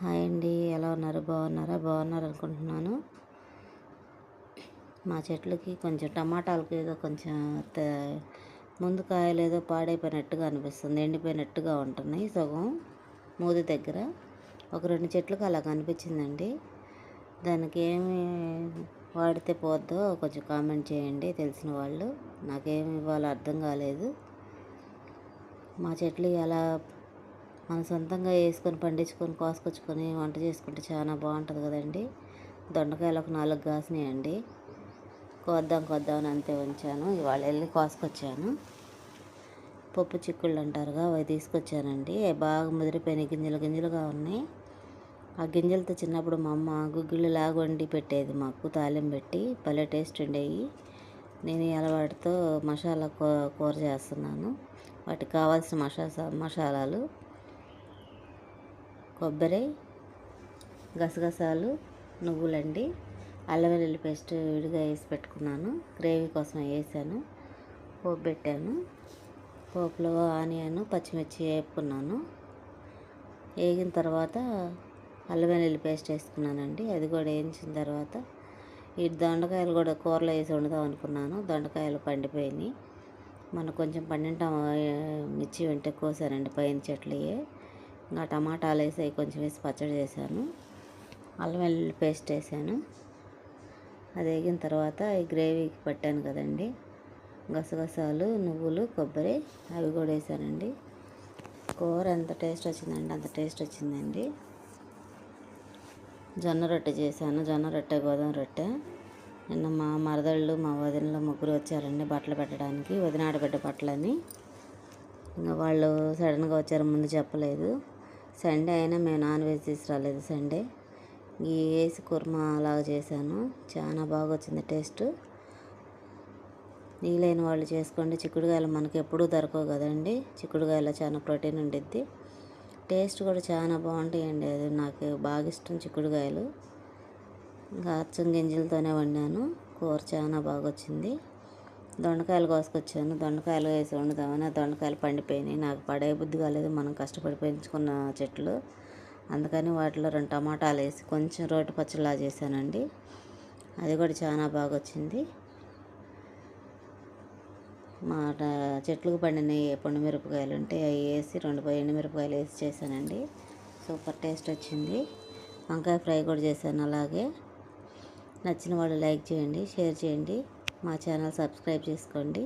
Hi అండి, ఎలా ఉన్నారు? బాగున్నారు అనుకుంటున్నాను. మా చెట్లకి కొంచెం టమాటాలకి ఏదో కొంచెం ముందు కాయలు ఏదో పాడైపోయినట్టుగా అనిపిస్తుంది, ఎండిపోయినట్టుగా ఉంటున్నాయి. సగం మూది దగ్గర ఒక 2 చెట్లకు అలా కనిపించిందండి. దానికి ఏమి వాడితే పోద్దో కొంచెం కామెంట్ చేయండి తెలిసిన వాళ్ళు. నాకేమి ఇవ్వాలో అర్థం కాలేదు. మా చెట్లు ఎలా మన సొంతంగా వేసుకొని పండించుకొని కోసుకొచ్చుకొని వంట చేసుకుంటే చాలా బాగుంటుంది కదండి. దొండకాయలు ఒక 4 కాసినాయండి. కోద్దామని అంతే ఉంచాను. ఇవాళ వెళ్ళి కోసుకొచ్చాను. పప్పు చిక్కుళ్ళు అంటారుగా, అవి తీసుకొచ్చానండి. అవి బాగా ముదిరిపోయినాయి, గింజలుగా ఉన్నాయి. ఆ గింజలతో చిన్నప్పుడు మా అమ్మ గుగ్గిళ్ళు లాగా వండి పెట్టేది మాకు, తాలింపు పెట్టి భలే టేస్ట్ ఉండేవి. నేను ఈ అలవాటుతో మసాలా కూర చేస్తున్నాను. వాటికి కావాల్సిన మసాలాలు కొబ్బరి, గసగసాలు, నువ్వులండి. అల్లం వెల్లుల్లి పేస్ట్ విడిగా వేసి పెట్టుకున్నాను. గ్రేవీ కోసం వేసాను, పోపు పెట్టాను. పోపులో ఆనియన్, పచ్చిమిర్చి వేపుకున్నాను. వేగిన తర్వాత అల్లం వెల్లుల్లి పేస్ట్ వేసుకున్నానండి. అది కూడా వేయించిన తర్వాత ఈ దొండకాయలు కూడా కూరలో వేసి వండుదాం అనుకున్నాను. దొండకాయలు పండిపోయినాయి. మనకు కొంచెం పండింట మిర్చి వెంట కోసానండి, పైన చెట్లయే. ఇంకా టమాటాలు వేసి కొంచెం వేసి పచ్చడి చేశాను. అల్లం వెల్లుల్లి పేస్ట్ వేసాను. అది వేగిన తర్వాత ఈ గ్రేవీకి పట్టాను కదండి, గసగసాలు, నువ్వులు, కొబ్బరి అవి కూడా వేసానండి. కూర ఎంత టేస్ట్ వచ్చిందండి, అంత టేస్ట్ వచ్చిందండి. జొన్న రొట్టె చేశాను. జొన్న రొట్టె, గోధుమ రొట్టె. నిన్న మా మరదళ్ళు, మా వదినలు ముగ్గురు వచ్చారండి బట్టలు పెట్టడానికి, వదిన ఆడబిడ్డ బట్టలని. ఇంకా వాళ్ళు సడన్గా వచ్చారు, ముందు చెప్పలేదు. సండే అయినా మేము నాన్ వెజ్ తీసుకురాలేదు. సండే ఈ వేసి కుర్మా అలాగా చేశాను. చాలా బాగా వచ్చింది టేస్ట్. నీళ్ళైన వాళ్ళు చేసుకోండి. చిక్కుడుకాయలు మనకి ఎప్పుడూ దొరకవు కదండి. చిక్కుడుకాయలో చాలా ప్రోటీన్ ఉండిద్ది. టేస్ట్ కూడా చాలా బాగుంటాయండి. అది నాకు బాగా ఇష్టం చిక్కుడుకాయలు. ఇంకా అచ్చం గింజలతోనే వండాను. కూర చాలా బాగా వచ్చింది. దొండకాయలు కోసుకొచ్చాను. దొండకాయలు వేసి వండుదామని దొండకాయలు పండిపోయినాయి. నాకు పడే బుద్ధి కాలేదు, మనం కష్టపడి పెంచుకున్న చెట్లు. అందుకని వాటిలో 2 టమాటాలు వేసి కొంచెం రోటి పచ్చడిలా చేశానండి. అది కూడా చాలా బాగా వచ్చింది. మా చెట్లకు పండిన మిరపకాయలు ఉంటే అవి వేసి 2 ఎండుమిరపకాయలు వేసి చేశానండి. సూపర్ టేస్ట్ వచ్చింది. వంకాయ ఫ్రై కూడా చేశాను. అలాగే నచ్చిన వాళ్ళు లైక్ చేయండి, షేర్ చేయండి, మా ఛానల్ సబ్స్క్రైబ్ చేసుకోండి.